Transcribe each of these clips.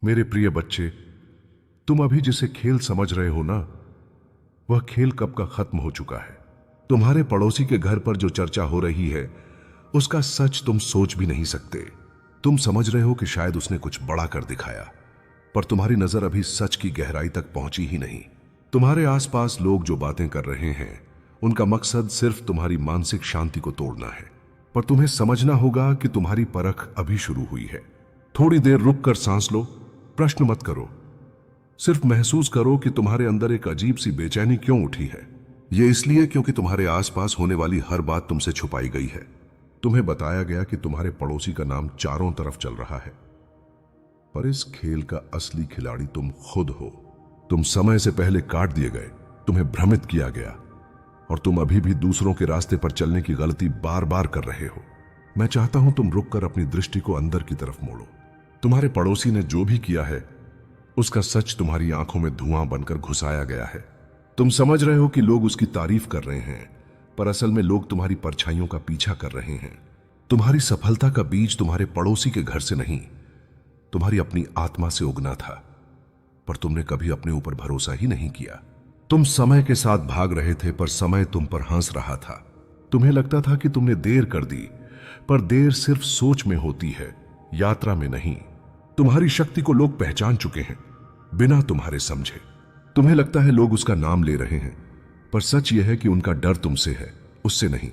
मेरे प्रिय बच्चे, तुम अभी जिसे खेल समझ रहे हो ना, वह खेल कब का खत्म हो चुका है। तुम्हारे पड़ोसी के घर पर जो चर्चा हो रही है उसका सच तुम सोच भी नहीं सकते। तुम समझ रहे हो कि शायद उसने कुछ बड़ा कर दिखाया, पर तुम्हारी नजर अभी सच की गहराई तक पहुंची ही नहीं। तुम्हारे आसपास लोग जो बातें कर रहे हैं उनका मकसद सिर्फ तुम्हारी मानसिक शांति को तोड़ना है, पर तुम्हें समझना होगा कि तुम्हारी परख अभी शुरू हुई है। थोड़ी देर रुक कर सांस लो, प्रश्न मत करो, सिर्फ महसूस करो कि तुम्हारे अंदर एक अजीब सी बेचैनी क्यों उठी है। यह इसलिए क्योंकि तुम्हारे आसपास होने वाली हर बात तुमसे छुपाई गई है। तुम्हें बताया गया कि तुम्हारे पड़ोसी का नाम चारों तरफ चल रहा है, पर इस खेल का असली खिलाड़ी तुम खुद हो। तुम समय से पहले काट दिए गए, तुम्हें भ्रमित किया गया, और तुम अभी भी दूसरों के रास्ते पर चलने की गलती बार बार कर रहे हो। मैं चाहता हूं तुम रुककर अपनी दृष्टि को अंदर की तरफ मोड़ो। तुम्हारे पड़ोसी ने जो भी किया है उसका सच तुम्हारी आंखों में धुआं बनकर घुसाया गया है। तुम समझ रहे हो कि लोग उसकी तारीफ कर रहे हैं, पर असल में लोग तुम्हारी परछाइयों का पीछा कर रहे हैं। तुम्हारी सफलता का बीज तुम्हारे पड़ोसी के घर से नहीं, तुम्हारी अपनी आत्मा से उगना था, पर तुमने कभी अपने ऊपर भरोसा ही नहीं किया। तुम समय के साथ भाग रहे थे, पर समय तुम पर हंस रहा था। तुम्हें लगता था कि तुमने देर कर दी, पर देर सिर्फ सोच में होती है, यात्रा में नहीं। तुम्हारी शक्ति को लोग पहचान चुके हैं बिना तुम्हारे समझे। तुम्हें लगता है लोग उसका नाम ले रहे हैं, पर सच यह है कि उनका डर तुमसे है, उससे नहीं।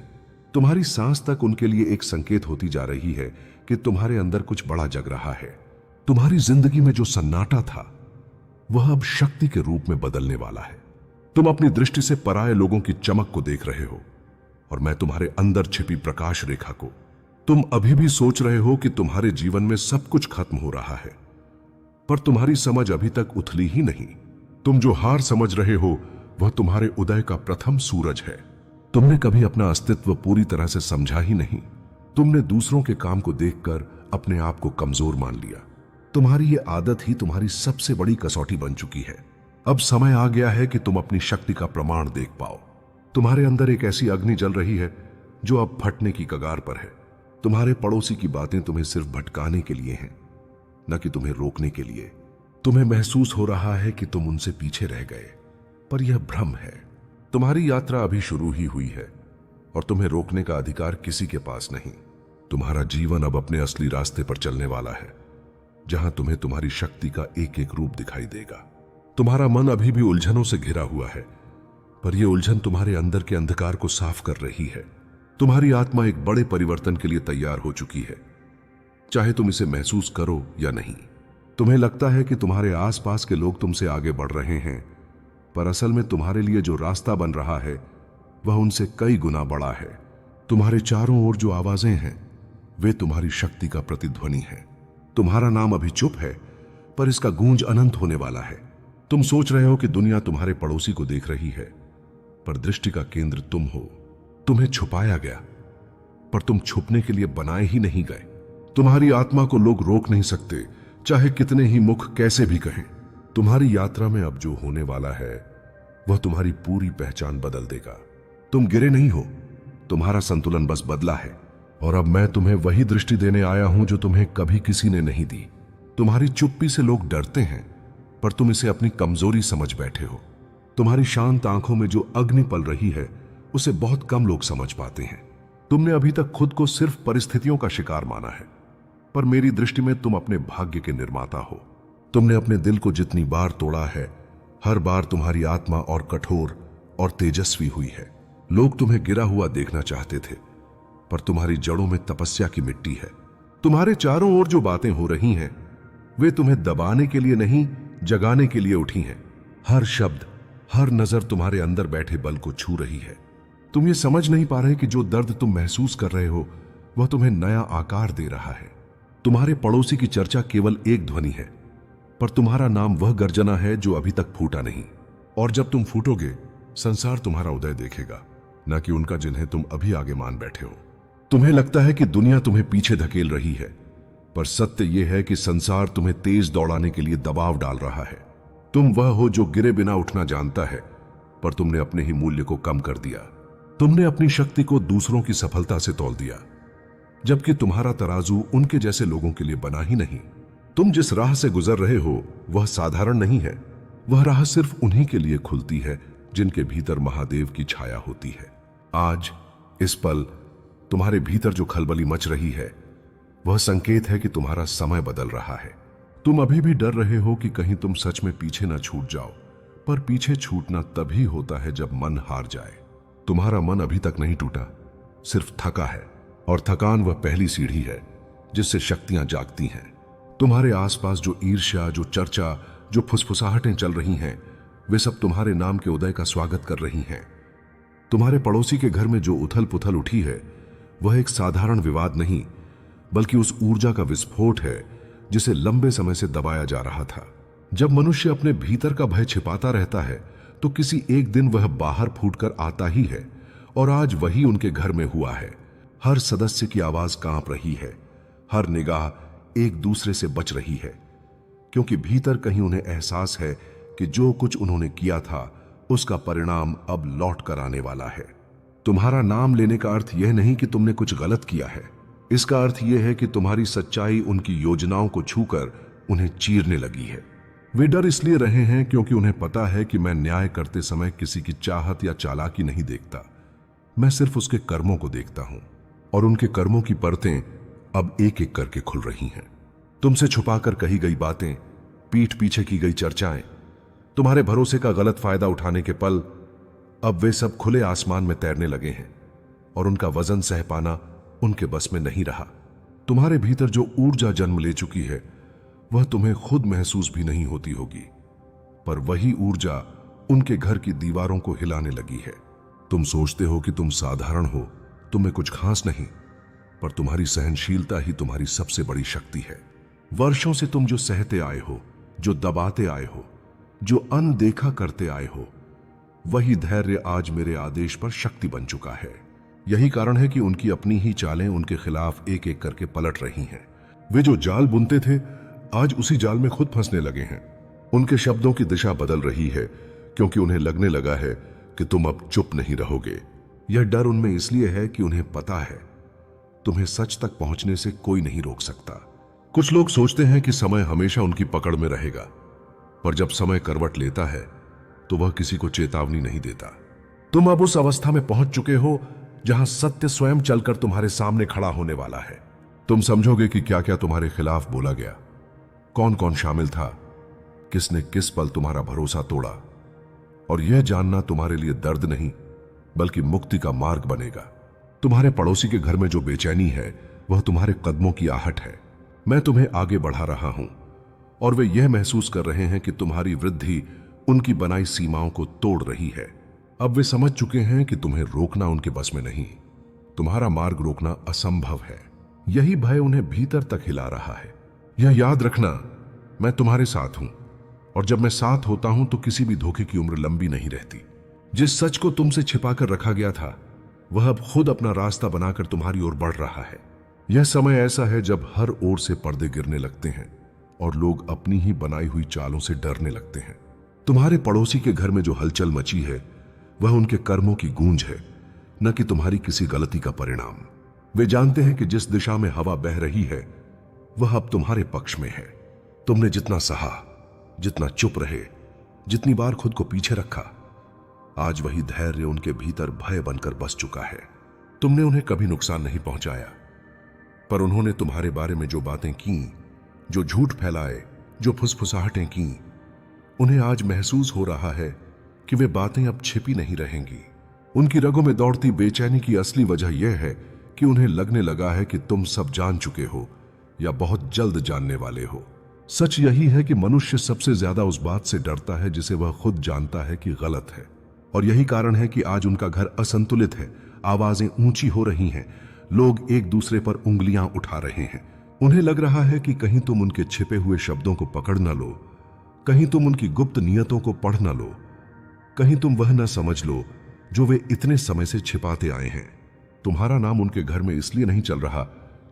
तुम्हारी सांस तक उनके लिए एक संकेत होती जा रही है कि तुम्हारे अंदर कुछ बड़ा जग रहा है। तुम्हारी जिंदगी में जो सन्नाटा था वह अब शक्ति के रूप में बदलने वाला है। तुम अपनी दृष्टि से पराये लोगों की चमक को देख रहे हो, और मैं तुम्हारे अंदर छिपी प्रकाश रेखा को। तुम अभी भी सोच रहे हो कि तुम्हारे जीवन में सब कुछ खत्म हो रहा है, पर तुम्हारी समझ अभी तक उथली ही नहीं। तुम जो हार समझ रहे हो वह तुम्हारे उदय का प्रथम सूरज है। तुमने कभी अपना अस्तित्व पूरी तरह से समझा ही नहीं। तुमने दूसरों के काम को देखकर अपने आप को कमजोर मान लिया। तुम्हारी ये आदत ही तुम्हारी सबसे बड़ी कसौटी बन चुकी है। अब समय आ गया है कि तुम अपनी शक्ति का प्रमाण देख पाओ। तुम्हारे अंदर एक ऐसी अग्नि जल रही है जो अब फटने की कगार पर है। तुम्हारे पड़ोसी की बातें तुम्हें सिर्फ भटकाने के लिए हैं, न कि तुम्हें रोकने के लिए। तुम्हें महसूस हो रहा है कि तुम उनसे पीछे रह गए, पर यह भ्रम है। तुम्हारी यात्रा अभी शुरू ही हुई है, और तुम्हें रोकने का अधिकार किसी के पास नहीं। तुम्हारा जीवन अब अपने असली रास्ते पर चलने वाला है, जहां तुम्हें तुम्हारी शक्ति का एक एक रूप दिखाई देगा। तुम्हारा मन अभी भी उलझनों से घिरा हुआ है, पर यह उलझन तुम्हारे अंदर के अंधकार को साफ कर रही है। तुम्हारी आत्मा एक बड़े परिवर्तन के लिए तैयार हो चुकी है, चाहे तुम इसे महसूस करो या नहीं। तुम्हें लगता है कि तुम्हारे आसपास के लोग तुमसे आगे बढ़ रहे हैं, पर असल में तुम्हारे लिए जो रास्ता बन रहा है वह उनसे कई गुना बड़ा है। तुम्हारे चारों ओर जो आवाजें हैं वे तुम्हारी शक्ति का प्रतिध्वनि है। तुम्हारा नाम अभी चुप है, पर इसका गूंज अनंत होने वाला है। तुम सोच रहे हो कि दुनिया तुम्हारे पड़ोसी को देख रही है, पर दृष्टि का केंद्र तुम हो। तुम्हें छुपाया गया, पर तुम छुपने के लिए बनाए ही नहीं गए। तुम्हारी आत्मा को लोग रोक नहीं सकते, चाहे कितने ही मुख कैसे भी कहें। तुम्हारी यात्रा में अब जो होने वाला है वह तुम्हारी पूरी पहचान बदल देगा। तुम गिरे नहीं हो, तुम्हारा संतुलन बस बदला है, और अब मैं तुम्हें वही दृष्टि देने आया हूं जो तुम्हें कभी किसी ने नहीं दी। तुम्हारी चुप्पी से लोग डरते हैं, पर तुम इसे अपनी कमजोरी समझ बैठे हो। तुम्हारी शांत आंखों में जो अग्नि पल रही है उसे बहुत कम लोग समझ पाते हैं। तुमने अभी तक खुद को सिर्फ परिस्थितियों का शिकार माना है, पर मेरी दृष्टि में तुम अपने भाग्य के निर्माता हो। तुमने अपने दिल को जितनी बार तोड़ा है, हर बार तुम्हारी आत्मा और कठोर और तेजस्वी हुई है। लोग तुम्हें गिरा हुआ देखना चाहते थे, पर तुम्हारी जड़ों में तपस्या की मिट्टी है। तुम्हारे चारों ओर जो बातें हो रही हैं वे तुम्हें दबाने के लिए नहीं, जगाने के लिए उठी हैं। हर शब्द, हर नजर तुम्हारे अंदर बैठे बल को छू रही है। तुम ये समझ नहीं पा रहे कि जो दर्द तुम महसूस कर रहे हो वह तुम्हें नया आकार दे रहा है। तुम्हारे पड़ोसी की चर्चा केवल एक ध्वनि है, पर तुम्हारा नाम वह गर्जना है जो अभी तक फूटा नहीं। और जब तुम फूटोगे, संसार तुम्हारा उदय देखेगा, न कि उनका जिन्हें तुम अभी आगे मान बैठे हो। तुम्हें लगता है कि दुनिया तुम्हें पीछे धकेल रही है, पर सत्य यह है कि संसार तुम्हें तेज दौड़ाने के लिए दबाव डाल रहा है। तुम वह हो जो गिरे बिना उठना जानता है, पर तुमने अपने ही मूल्य को कम कर दिया। तुमने अपनी शक्ति को दूसरों की सफलता से तौल दिया, जबकि तुम्हारा तराजू उनके जैसे लोगों के लिए बना ही नहीं। तुम जिस राह से गुजर रहे हो वह साधारण नहीं है। वह राह सिर्फ उन्हीं के लिए खुलती है जिनके भीतर महादेव की छाया होती है। आज इस पल तुम्हारे भीतर जो खलबली मच रही है वह संकेत है कि तुम्हारा समय बदल रहा है। तुम अभी भी डर रहे हो कि कहीं तुम सच में पीछे न छूट जाओ, पर पीछे छूटना तभी होता है जब मन हार जाए। तुम्हारा मन अभी तक नहीं टूटा, सिर्फ थका है, और थकान वह पहली सीढ़ी है जिससे शक्तियां जागती हैं। तुम्हारे आसपास जो ईर्ष्या, जो चर्चा, जो फुसफुसाहटें चल रही हैं, वे सब तुम्हारे नाम के उदय का स्वागत कर रही हैं। तुम्हारे पड़ोसी के घर में जो उथल पुथल उठी है वह एक साधारण विवाद नहीं, बल्कि उस ऊर्जा का विस्फोट है जिसे लंबे समय से दबाया जा रहा था। जब मनुष्य अपने भीतर का भय छिपाता रहता है तो किसी एक दिन वह बाहर फूटकर आता ही है, और आज वही उनके घर में हुआ है। हर सदस्य की आवाज कांप रही है, हर निगाह एक दूसरे से बच रही है, क्योंकि भीतर कहीं उन्हें एहसास है कि जो कुछ उन्होंने किया था उसका परिणाम अब लौट कर आने वाला है। तुम्हारा नाम लेने का अर्थ यह नहीं कि तुमने कुछ गलत किया है, इसका अर्थ यह है कि तुम्हारी सच्चाई उनकी योजनाओं को छूकर उन्हें चीरने लगी है। वे डर इसलिए रहे हैं क्योंकि उन्हें पता है कि मैं न्याय करते समय किसी की चाहत या चालाकी नहीं देखता, मैं सिर्फ उसके कर्मों को देखता हूं, और उनके कर्मों की परतें अब एक एक करके खुल रही हैं। तुमसे छुपाकर कही गई बातें, पीठ पीछे की गई चर्चाएं, तुम्हारे भरोसे का गलत फायदा उठाने के पल, अब वे सब खुले आसमान में तैरने लगे हैं, और उनका वजन सह पाना उनके बस में नहीं रहा। तुम्हारे भीतर जो ऊर्जा जन्म ले चुकी है वह तुम्हें खुद महसूस भी नहीं होती होगी, पर वही ऊर्जा उनके घर की दीवारों को हिलाने लगी है। तुम सोचते हो कि तुम साधारण हो, तुम्हें कुछ खास नहीं, पर तुम्हारी सहनशीलता ही तुम्हारी सबसे बड़ी शक्ति है। वर्षों से तुम जो सहते आए हो, जो दबाते आए हो, जो अनदेखा करते आए हो, वही धैर्य आज मेरे आदेश पर शक्ति बन चुका है। यही कारण है कि उनकी अपनी ही चालें उनके खिलाफ एक एक करके पलट रही हैं। वे जो जाल बुनते थे आज उसी जाल में खुद फंसने लगे हैं। उनके शब्दों की दिशा बदल रही है क्योंकि उन्हें लगने लगा है कि तुम अब चुप नहीं रहोगे। यह डर उनमें इसलिए है कि उन्हें पता है तुम्हें सच तक पहुंचने से कोई नहीं रोक सकता। कुछ लोग सोचते हैं कि समय हमेशा उनकी पकड़ में रहेगा, पर जब समय करवट लेता है तो वह किसी को चेतावनी नहीं देता। तुम अब उस अवस्था में पहुंच चुके हो जहां सत्य स्वयं चलकर तुम्हारे सामने खड़ा होने वाला है। तुम समझोगे कि क्या क्या तुम्हारे खिलाफ बोला गया, कौन कौन शामिल था, किसने किस पल तुम्हारा भरोसा तोड़ा, और यह जानना तुम्हारे लिए दर्द नहीं बल्कि मुक्ति का मार्ग बनेगा। तुम्हारे पड़ोसी के घर में जो बेचैनी है वह तुम्हारे कदमों की आहट है। मैं तुम्हें आगे बढ़ा रहा हूं, और वे यह महसूस कर रहे हैं कि तुम्हारी वृद्धि उनकी बनाई सीमाओं को तोड़ रही है। अब वे समझ चुके हैं कि तुम्हें रोकना उनके बस में नहीं, तुम्हारा मार्ग रोकना असंभव है। यही भय उन्हें भीतर तक हिला रहा है। यह याद रखना, मैं तुम्हारे साथ हूं, और जब मैं साथ होता हूं तो किसी भी धोखे की उम्र लंबी नहीं रहती। जिस सच को तुमसे छिपाकर रखा गया था वह अब खुद अपना रास्ता बनाकर तुम्हारी ओर बढ़ रहा है। यह समय ऐसा है जब हर ओर से पर्दे गिरने लगते हैं और लोग अपनी ही बनाई हुई चालों से डरने लगते हैं। तुम्हारे पड़ोसी के घर में जो हलचल मची है वह उनके कर्मों की गूंज है, न कि तुम्हारी किसी गलती का परिणाम। वे जानते हैं कि जिस दिशा में हवा बह रही है वह अब तुम्हारे पक्ष में है। तुमने जितना सहा, जितना चुप रहे, जितनी बार खुद को पीछे रखा, आज वही धैर्य उनके भीतर भय बनकर बस चुका है। तुमने उन्हें कभी नुकसान नहीं पहुंचाया, पर उन्होंने तुम्हारे बारे में जो बातें की, जो झूठ फैलाए, जो फुसफुसाहटें की, उन्हें आज महसूस हो रहा है कि वे बातें अब छिपी नहीं रहेंगी। उनकी रगों में दौड़ती बेचैनी की असली वजह यह है कि उन्हें लगने लगा है कि तुम सब जान चुके हो या बहुत जल्द जानने वाले हो। सच यही है कि मनुष्य सबसे ज्यादा उस बात से डरता है जिसे वह खुद जानता है कि गलत है, और यही कारण है कि आज उनका घर असंतुलित है। आवाजें ऊंची हो रही हैं, लोग एक दूसरे पर उंगलियां उठा रहे हैं। उन्हें लग रहा है कि कहीं तुम उनके छिपे हुए शब्दों को पकड़ न लो, कहीं तुम उनकी गुप्त नियतों को पढ़ न लो, कहीं तुम वह न समझ लो जो वे इतने समय से छिपाते आए हैं। तुम्हारा नाम उनके घर में इसलिए नहीं चल रहा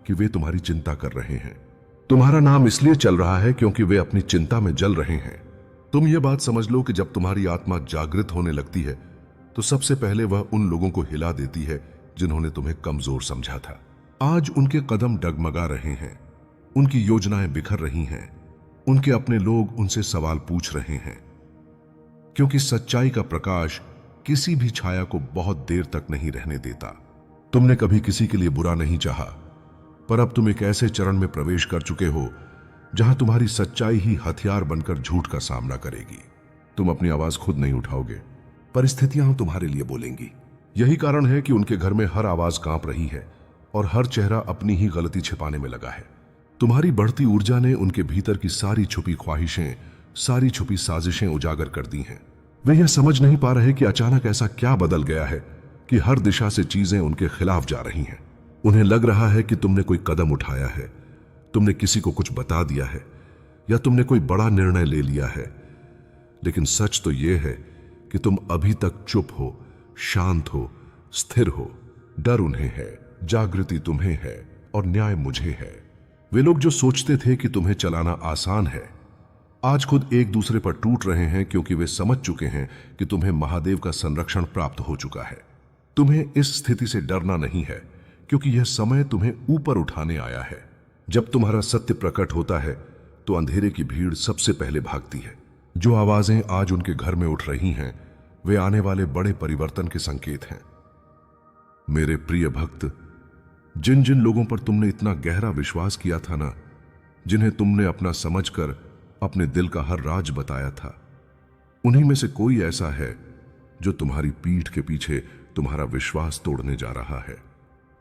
कि वे तुम्हारी चिंता कर रहे हैं, तुम्हारा नाम इसलिए चल रहा है क्योंकि वे अपनी चिंता में जल रहे हैं। तुम ये बात समझ लो कि जब तुम्हारी आत्मा जागृत होने लगती है तो सबसे पहले वह उन लोगों को हिला देती है जिन्होंने तुम्हें कमजोर समझा था। आज उनके कदम डगमगा रहे हैं, उनकी योजनाएं बिखर रही हैं, उनके अपने लोग उनसे सवाल पूछ रहे हैं, क्योंकि सच्चाई का प्रकाश किसी भी छाया को बहुत देर तक नहीं रहने देता। तुमने कभी किसी के लिए बुरा नहीं चाहा, पर अब तुम एक ऐसे चरण में प्रवेश कर चुके हो जहां तुम्हारी सच्चाई ही हथियार बनकर झूठ का सामना करेगी। तुम अपनी आवाज खुद नहीं उठाओगे, परिस्थितियां तुम्हारे लिए बोलेंगी। यही कारण है कि उनके घर में हर आवाज कांप रही है और हर चेहरा अपनी ही गलती छिपाने में लगा है। तुम्हारी बढ़ती ऊर्जा ने उनके भीतर की सारी छुपी ख्वाहिशें, सारी छुपी साजिशें उजागर कर दी हैं। वे यह समझ नहीं पा रहे कि अचानक ऐसा क्या बदल गया है कि हर दिशा से चीजें उनके खिलाफ जा रही हैं। उन्हें लग रहा है कि तुमने कोई कदम उठाया है, तुमने किसी को कुछ बता दिया है, या तुमने कोई बड़ा निर्णय ले लिया है। लेकिन सच तो यह है कि तुम अभी तक चुप हो, शांत हो, स्थिर हो। डर उन्हें है, जागृति तुम्हें है और न्याय मुझे है। वे लोग जो सोचते थे कि तुम्हें चलाना आसान है, आज खुद एक दूसरे पर टूट रहे हैं, क्योंकि वे समझ चुके हैं कि तुम्हें महादेव का संरक्षण प्राप्त हो चुका है। तुम्हें इस स्थिति से डरना नहीं है, क्योंकि यह समय तुम्हें ऊपर उठाने आया है। जब तुम्हारा सत्य प्रकट होता है तो अंधेरे की भीड़ सबसे पहले भागती है। जो आवाजें आज उनके घर में उठ रही हैं, वे आने वाले बड़े परिवर्तन के संकेत हैं। मेरे प्रिय भक्त, जिन जिन लोगों पर तुमने इतना गहरा विश्वास किया था ना, जिन्हें तुमने अपना समझकर अपने दिल का हर राज बताया था, उन्हीं में से कोई ऐसा है जो तुम्हारी पीठ के पीछे तुम्हारा विश्वास तोड़ने जा रहा है।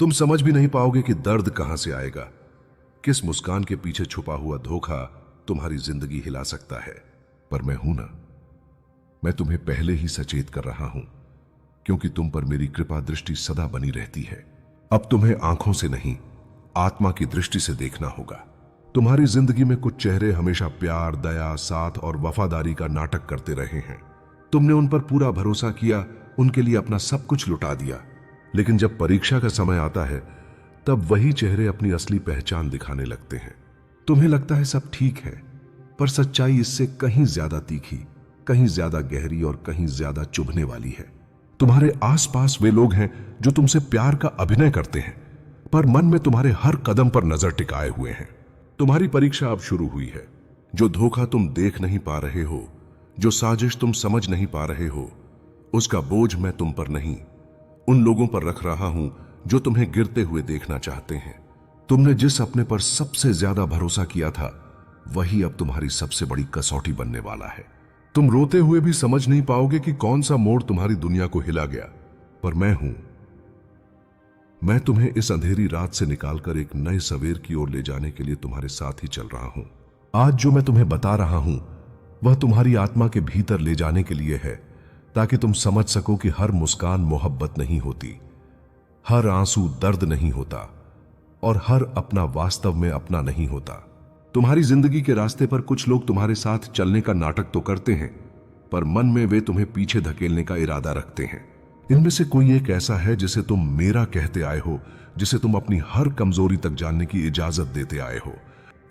तुम समझ भी नहीं पाओगे कि दर्द कहां से आएगा, किस मुस्कान के पीछे छुपा हुआ धोखा तुम्हारी जिंदगी हिला सकता है। पर मैं हूं ना, मैं तुम्हें पहले ही सचेत कर रहा हूं, क्योंकि तुम पर मेरी कृपा दृष्टि सदा बनी रहती है। अब तुम्हें आंखों से नहीं, आत्मा की दृष्टि से देखना होगा। तुम्हारी जिंदगी में कुछ चेहरे हमेशा प्यार, दया, साथ और वफादारी का नाटक करते रहे हैं। तुमने उन पर पूरा भरोसा किया, उनके लिए अपना सब कुछ लुटा दिया। लेकिन जब परीक्षा का समय आता है, तब वही चेहरे अपनी असली पहचान दिखाने लगते हैं। तुम्हें लगता है सब ठीक है, पर सच्चाई इससे कहीं ज्यादा तीखी, कहीं ज्यादा गहरी और कहीं ज्यादा चुभने वाली है। तुम्हारे आसपास वे लोग हैं जो तुमसे प्यार का अभिनय करते हैं, पर मन में तुम्हारे हर कदम पर नजर टिकाए हुए हैं। तुम्हारी परीक्षा अब शुरू हुई है। जो धोखा तुम देख नहीं पा रहे हो, जो साजिश तुम समझ नहीं पा रहे हो, उसका बोझ मैं तुम पर नहीं, उन लोगों पर रख रहा हूं जो तुम्हें गिरते हुए देखना चाहते हैं। तुमने जिस अपने पर सबसे ज्यादा भरोसा किया था, वही अब तुम्हारी सबसे बड़ी कसौटी बनने वाला है। तुम रोते हुए भी समझ नहीं पाओगे कि कौन सा मोड़ तुम्हारी दुनिया को हिला गया, पर मैं हूं। मैं तुम्हें इस अंधेरी रात से निकालकर एक नए सवेर की ओर ले जाने के लिए तुम्हारे साथ ही चल रहा हूं। आज जो मैं तुम्हें बता रहा हूं, वह तुम्हारी आत्मा के भीतर ले जाने के लिए है, ताकि तुम समझ सको कि हर मुस्कान मोहब्बत नहीं होती, हर आंसू दर्द नहीं होता, और हर अपना वास्तव में अपना नहीं होता। तुम्हारी जिंदगी के रास्ते पर कुछ लोग तुम्हारे साथ चलने का नाटक तो करते हैं, पर मन में वे तुम्हें पीछे धकेलने का इरादा रखते हैं। इनमें से कोई एक ऐसा है जिसे तुम मेरा कहते आए हो, जिसे तुम अपनी हर कमजोरी तक जानने की इजाजत देते आए हो।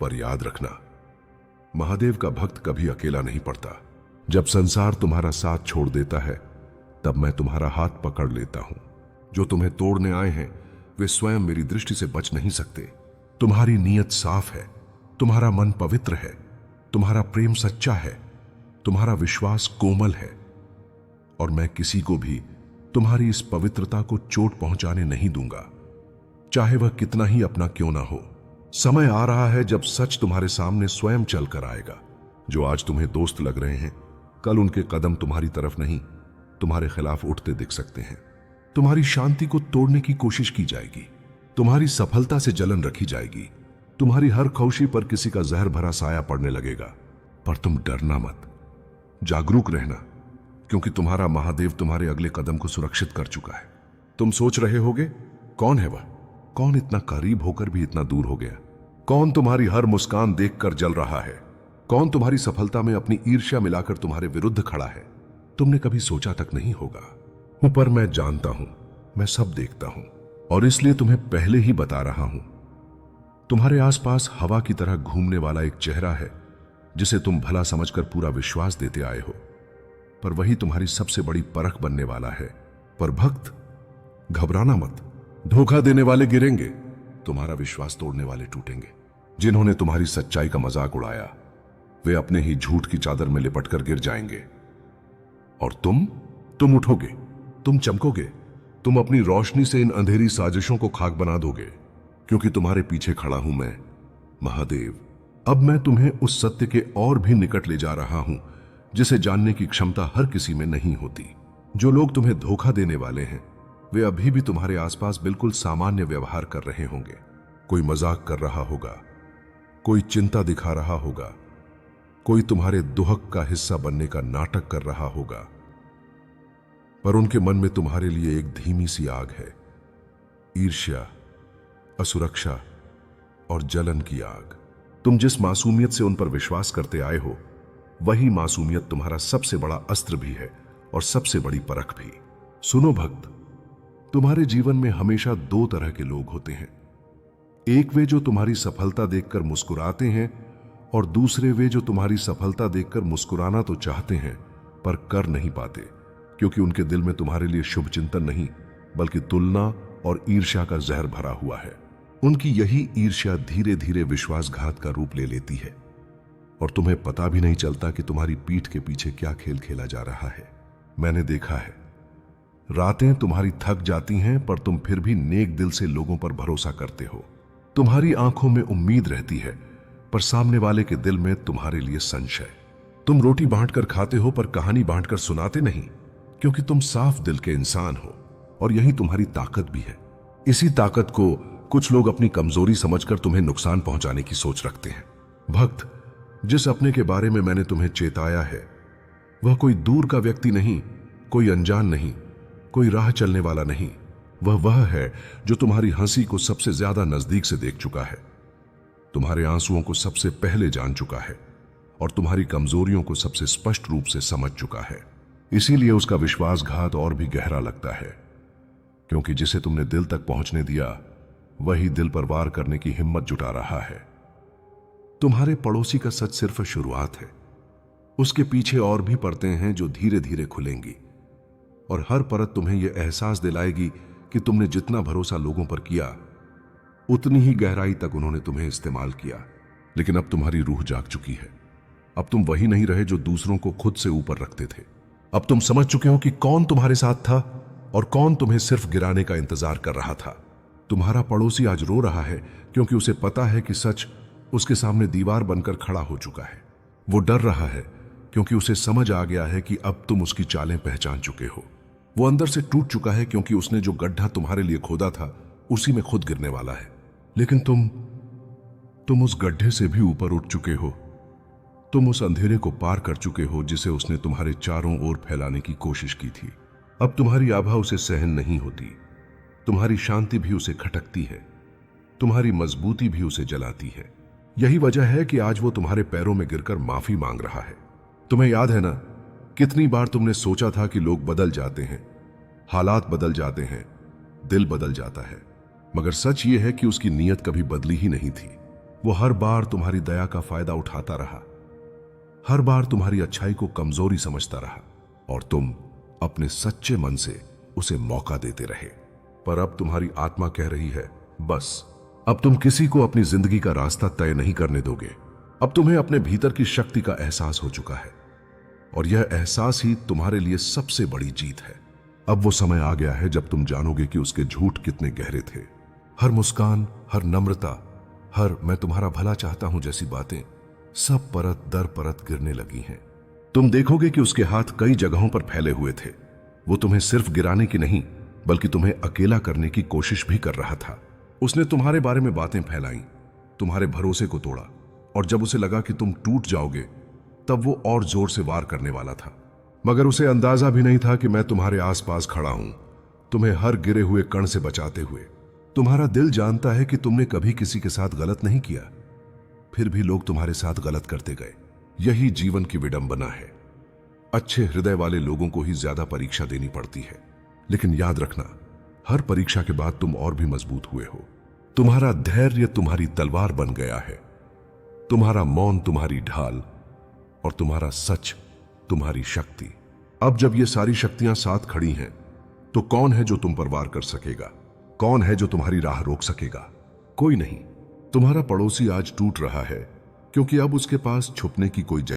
पर याद रखना, महादेव का भक्त कभी अकेला नहीं पड़ता। जब संसार तुम्हारा साथ छोड़ देता है, तब मैं तुम्हारा हाथ पकड़ लेता हूं। जो तुम्हें तोड़ने आए हैं, वे स्वयं मेरी दृष्टि से बच नहीं सकते। तुम्हारी नीयत साफ है, तुम्हारा मन पवित्र है, तुम्हारा प्रेम सच्चा है, तुम्हारा विश्वास कोमल है, और मैं किसी को भी तुम्हारी इस पवित्रता को चोट पहुंचाने नहीं दूंगा, चाहे वह कितना ही अपना क्यों ना हो। समय आ रहा है जब सच तुम्हारे सामने स्वयं चल कर आएगा। जो आज तुम्हें दोस्त लग रहे हैं, कल उनके कदम तुम्हारी तरफ नहीं, तुम्हारे खिलाफ उठते दिख सकते हैं। तुम्हारी शांति को तोड़ने की कोशिश की जाएगी, तुम्हारी सफलता से जलन रखी जाएगी, तुम्हारी हर खुशी पर किसी का जहर भरा साया पड़ने लगेगा। पर तुम डरना मत, जागरूक रहना, क्योंकि तुम्हारा महादेव तुम्हारे अगले कदम को सुरक्षित कर चुका है। तुम सोच रहे होगे, कौन है वह? कौन इतना करीब होकर भी इतना दूर हो गया? कौन तुम्हारी हर मुस्कान देखकर जल रहा है? कौन तुम्हारी सफलता में अपनी ईर्ष्या मिलाकर तुम्हारे विरुद्ध खड़ा है? तुमने कभी सोचा तक नहीं होगा। पर मैं जानता हूं, मैं सब देखता हूं, और इसलिए तुम्हें पहले ही बता रहा हूं। तुम्हारे आसपास हवा की तरह घूमने वाला एक चेहरा है, जिसे तुम भला समझकर पूरा विश्वास देते आए हो, पर वही तुम्हारी सबसे बड़ी परख बनने वाला है। पर भक्त, घबराना मत। धोखा देने वाले गिरेंगे, तुम्हारा विश्वास तोड़ने वाले टूटेंगे। जिन्होंने तुम्हारी सच्चाई का मजाक उड़ाया, वे अपने ही झूठ की चादर में लिपट कर गिर जाएंगे। और तुम उठोगे, तुम चमकोगे, तुम अपनी रोशनी से इन अंधेरी साजिशों को खाक बना दोगे, क्योंकि तुम्हारे पीछे खड़ा हूं मैं, महादेव। अब मैं तुम्हें उस सत्य के और भी निकट ले जा रहा हूं जिसे जानने की क्षमता हर किसी में नहीं होती। जो लोग तुम्हें धोखा देने वाले हैं वे अभी भी तुम्हारे आसपास बिल्कुल सामान्य व्यवहार कर रहे होंगे। कोई मजाक कर रहा होगा, कोई चिंता दिखा रहा होगा, कोई तुम्हारे दुहक का हिस्सा बनने का नाटक कर रहा होगा, पर उनके मन में तुम्हारे लिए एक धीमी सी आग है, ईर्ष्या, असुरक्षा और जलन की आग। तुम जिस मासूमियत से उन पर विश्वास करते आए हो वही मासूमियत तुम्हारा सबसे बड़ा अस्त्र भी है और सबसे बड़ी परख भी। सुनो भक्त, तुम्हारे जीवन में हमेशा दो तरह के लोग होते हैं। एक वे जो तुम्हारी सफलता देखकर मुस्कुराते हैं और दूसरे वे जो तुम्हारी सफलता देखकर मुस्कुराना तो चाहते हैं पर कर नहीं पाते, क्योंकि उनके दिल में तुम्हारे लिए शुभ चिंतन नहीं बल्कि तुलना और ईर्ष्या का जहर भरा हुआ है। उनकी यही ईर्ष्या धीरे धीरे विश्वासघात का रूप ले लेती है और तुम्हें पता भी नहीं चलता कि तुम्हारी पीठ के पीछे क्या खेल खेला जा रहा है। मैंने देखा है, रातें तुम्हारी थक जाती हैं पर तुम फिर भी नेक दिल से लोगों पर भरोसा करते हो। तुम्हारी आंखों में उम्मीद रहती है पर सामने वाले के दिल में तुम्हारे लिए संशय। तुम रोटी बांटकर खाते हो पर कहानी बांटकर सुनाते नहीं, क्योंकि तुम साफ दिल के इंसान हो और यही तुम्हारी ताकत भी है। इसी ताकत को कुछ लोग अपनी कमजोरी समझकर तुम्हें नुकसान पहुंचाने की सोच रखते हैं। भक्त, जिस अपने के बारे में मैंने तुम्हें चेताया है वह कोई दूर का व्यक्ति नहीं, कोई अनजान नहीं, कोई राह चलने वाला नहीं। वह है जो तुम्हारी हंसी को सबसे ज्यादा नजदीक से देख चुका है, तुम्हारे आंसुओं को सबसे पहले जान चुका है और तुम्हारी कमजोरियों को सबसे स्पष्ट रूप से समझ चुका है। इसीलिए उसका विश्वासघात और भी गहरा लगता है, क्योंकि जिसे तुमने दिल तक पहुंचने दिया वही दिल पर वार करने की हिम्मत जुटा रहा है। तुम्हारे पड़ोसी का सच सिर्फ शुरुआत है, उसके पीछे और भी परतें हैं जो धीरे धीरे खुलेंगी और हर परत तुम्हें यह एहसास दिलाएगी कि तुमने जितना भरोसा लोगों पर किया उतनी ही गहराई तक उन्होंने तुम्हें इस्तेमाल किया। लेकिन अब तुम्हारी रूह जाग चुकी है। अब तुम वही नहीं रहे जो दूसरों को खुद से ऊपर रखते थे। अब तुम समझ चुके हो कि कौन तुम्हारे साथ था और कौन तुम्हें सिर्फ गिराने का इंतजार कर रहा था। तुम्हारा पड़ोसी आज रो रहा है क्योंकि उसे पता है कि सच उसके सामने दीवार बनकर खड़ा हो चुका है। वो डर रहा है क्योंकि उसे समझ आ गया है कि अब तुम उसकी चालें पहचान चुके हो। वो अंदर से टूट चुका है क्योंकि उसने जो गड्ढा तुम्हारे लिए खोदा था उसी में खुद गिरने वाला है। लेकिन तुम उस गड्ढे से भी ऊपर उठ चुके हो। तुम उस अंधेरे को पार कर चुके हो जिसे उसने तुम्हारे चारों ओर फैलाने की कोशिश की थी। अब तुम्हारी आभा उसे सहन नहीं होती, तुम्हारी शांति भी उसे खटकती है, तुम्हारी मजबूती भी उसे जलाती है। यही वजह है कि आज वो तुम्हारे पैरों में गिरकर माफी मांग रहा है। तुम्हें याद है ना, कितनी बार तुमने सोचा था कि लोग बदल जाते हैं, हालात बदल जाते हैं, दिल बदल जाता है, मगर सच ये है कि उसकी नीयत कभी बदली ही नहीं थी। वो हर बार तुम्हारी दया का फायदा उठाता रहा, हर बार तुम्हारी अच्छाई को कमजोरी समझता रहा और तुम अपने सच्चे मन से उसे मौका देते रहे। पर अब तुम्हारी आत्मा कह रही है, बस अब तुम किसी को अपनी जिंदगी का रास्ता तय नहीं करने दोगे। अब तुम्हें अपने भीतर की शक्ति का एहसास हो चुका है और यह एहसास ही तुम्हारे लिए सबसे बड़ी जीत है। अब वो समय आ गया है जब तुम जानोगे कि उसके झूठ कितने गहरे थे। हर मुस्कान, हर नम्रता, हर मैं तुम्हारा भला चाहता हूं जैसी बातें सब परत दर परत गिरने लगी हैं। तुम देखोगे कि उसके हाथ कई जगहों पर फैले हुए थे। वो तुम्हें सिर्फ गिराने की नहीं बल्कि तुम्हें अकेला करने की कोशिश भी कर रहा था। उसने तुम्हारे बारे में बातें फैलाई, तुम्हारे भरोसे को तोड़ा और जब उसे लगा कि तुम टूट जाओगे तब वो और जोर से वार करने वाला था। मगर उसे अंदाजा भी नहीं था कि मैं तुम्हारे आसपास खड़ा हूं, तुम्हें हर गिरे हुए कण से बचाते हुए। तुम्हारा दिल जानता है कि तुमने कभी किसी के साथ गलत नहीं किया, फिर भी लोग तुम्हारे साथ गलत करते गए। यही जीवन की विडंबना है। अच्छे हृदय वाले लोगों को ही ज्यादा परीक्षा देनी पड़ती है, लेकिन याद रखना, हर परीक्षा के बाद तुम और भी मजबूत हुए हो। तुम्हारा धैर्य तुम्हारी तलवार बन गया है, तुम्हारा मौन तुम्हारी ढाल और तुम्हारा सच तुम्हारी शक्ति। अब जब ये सारी शक्तियां साथ खड़ी हैं तो कौन है जो तुम पर वार कर सकेगा? कौन है जो तुम्हारी राह रोक सकेगा? कोई नहीं। तुम्हारा पड़ोसी आज टूट रहा है क्योंकि अब उसके पास छुपने की कोई जगह